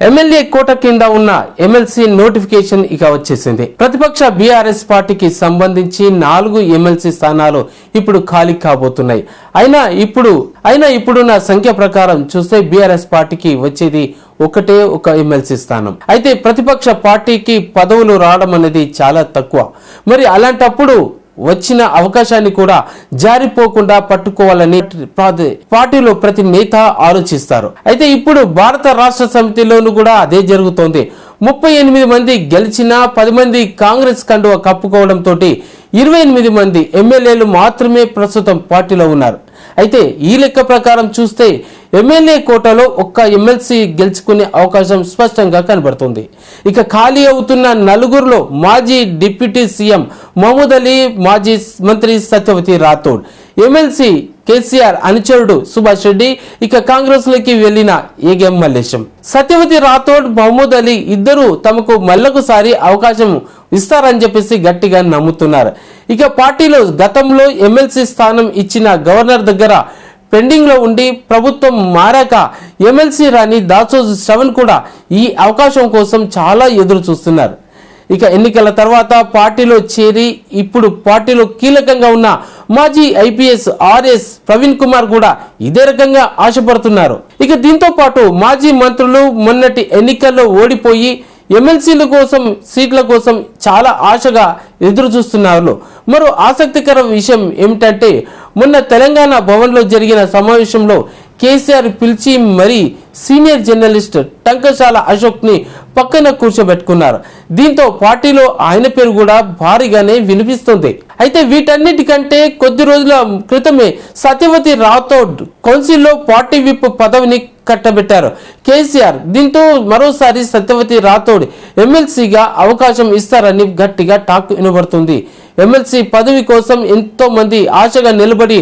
MLA కోట కింద ఉన్న MLC notification ఇక వచ్చేసింది. ప్రతిపక్ష బీఆర్ఎస్ పార్టీకి సంబంధించి 4 ఎమ్మెల్సీ స్థానాలు ఇప్పుడు ఖాళీ కాబోతున్నాయి. అయినా ఇప్పుడున్న సంఖ్య ప్రకారం చూస్తే బీఆర్ఎస్ పార్టీకి వచ్చేది ఒకటే ఒక ఎమ్మెల్సీ స్థానం. అయితే ప్రతిపక్ష పార్టీకి పదవులు రావడం అనేది చాలా తక్కువ. మరి అలాంటప్పుడు వచ్చిన అవకాశాన్ని కూడా జారిపోకుండా పట్టుకోవాలని పార్టీలో ప్రతి నేత ఆలోచిస్తారు. అయితే ఇప్పుడు భారత రాష్ట్ర సమితిలోనూ కూడా అదే జరుగుతోంది. 38 మంది గెలిచినా 10 మంది కాంగ్రెస్ కండువ కప్పుకోవడంతో 28 మంది ఎమ్మెల్యేలు మాత్రమే ప్రస్తుతం పార్టీలో ఉన్నారు. అయితే ఈ లెక్క ప్రకారం చూస్తే ఎమ్మెల్యే కోటాలో ఒక్క ఎమ్మెల్సీ గెలుచుకునే అవకాశం స్పష్టంగా కనబడుతుంది. ఇక ఖాళీ అవుతున్న 4గురిలో మాజీ డిప్యూటీ సీఎం మహమూద్ అలీ, మాజీ మంత్రి సత్యవతి రాథోడ్, ఎమ్మెల్సీ కేసీఆర్ అనుచరుడు సుభాష్ రెడ్డి, ఇక కాంగ్రెస్ లోకి వెళ్లిన ఏగెం మల్లేశం. సత్యవతి రాథోడ్, మహమూద్ అలీ ఇద్దరు తమకు మళ్ళొకసారి అవకాశం ఇస్తారని చెప్పేసి గట్టిగా నమ్ముతున్నారు. ఇక పార్టీలో గతంలో ఎమ్మెల్సీ స్థానం ఇచ్చిన గవర్నర్ దగ్గర పెండింగ్ లో ఉండి ప్రభుత్వం మారాక ఎమ్మెల్సీ రాని దాసోజు శ్రవణ్ కూడా ఈ అవకాశం కోసం చాలా ఎదురు చూస్తున్నారు. ఇక ఎన్నికల తర్వాత పార్టీలో చేరి ఇప్పుడు పార్టీలో కీలకంగా ఉన్న మాజీ ఐపీఎస్ ఆర్ఎస్ ప్రవీణ్ కుమార్ కూడా ఇదే రకంగా ఆశపడుతున్నారు. ఇక దీంతో పాటు మాజీ మంత్రులు మొన్నటి ఎన్నికల్లో ఓడిపోయి ఎమ్మెల్సీల కోసం సీట్ల కోసం చాలా ఆశగా ఎదురు చూస్తున్నారు. మరో ఆసక్తికర విషయం ఏమిటంటే మొన్న తెలంగాణ భవన్లో జరిగిన సమావేశంలో కేసీఆర్ పిలిచి మరీ సీనియర్ జర్నలిస్ట్ టంకశాల అశోక్ ని పక్కన కూర్చోబెట్టుకున్నారు. దీంతో పార్టీలో ఆయన పేరు కూడా భారీగానే వినిపిస్తుంది. అయితే వీటన్నిటికంటే కొద్ది రోజుల క్రితమే సత్యవతి రాథోడ్ కౌన్సిల్లో పార్టీ విప్ పదవిని కట్టబెట్టారు కేసీఆర్. దీంతో మరోసారి సత్యవతి రాథోడ్ ఎమ్మెల్సీగా అవకాశం ఇస్తారని గట్టిగా టాక్ వినబడుతుంది. ఎమ్మెల్సీ పదవి కోసం ఎంతో మంది ఆశగా నిలబడి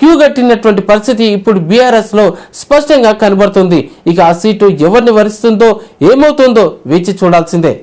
క్యూ కట్టినటువంటి పరిస్థితి ఇప్పుడు బీఆర్ఎస్ లో స్పష్టంగా కనబడుతుంది. ఇక ఆ సీటు ఎవరిని వరిస్తుందో ఏమవుతుందో వేచి చూడాల్సిందే.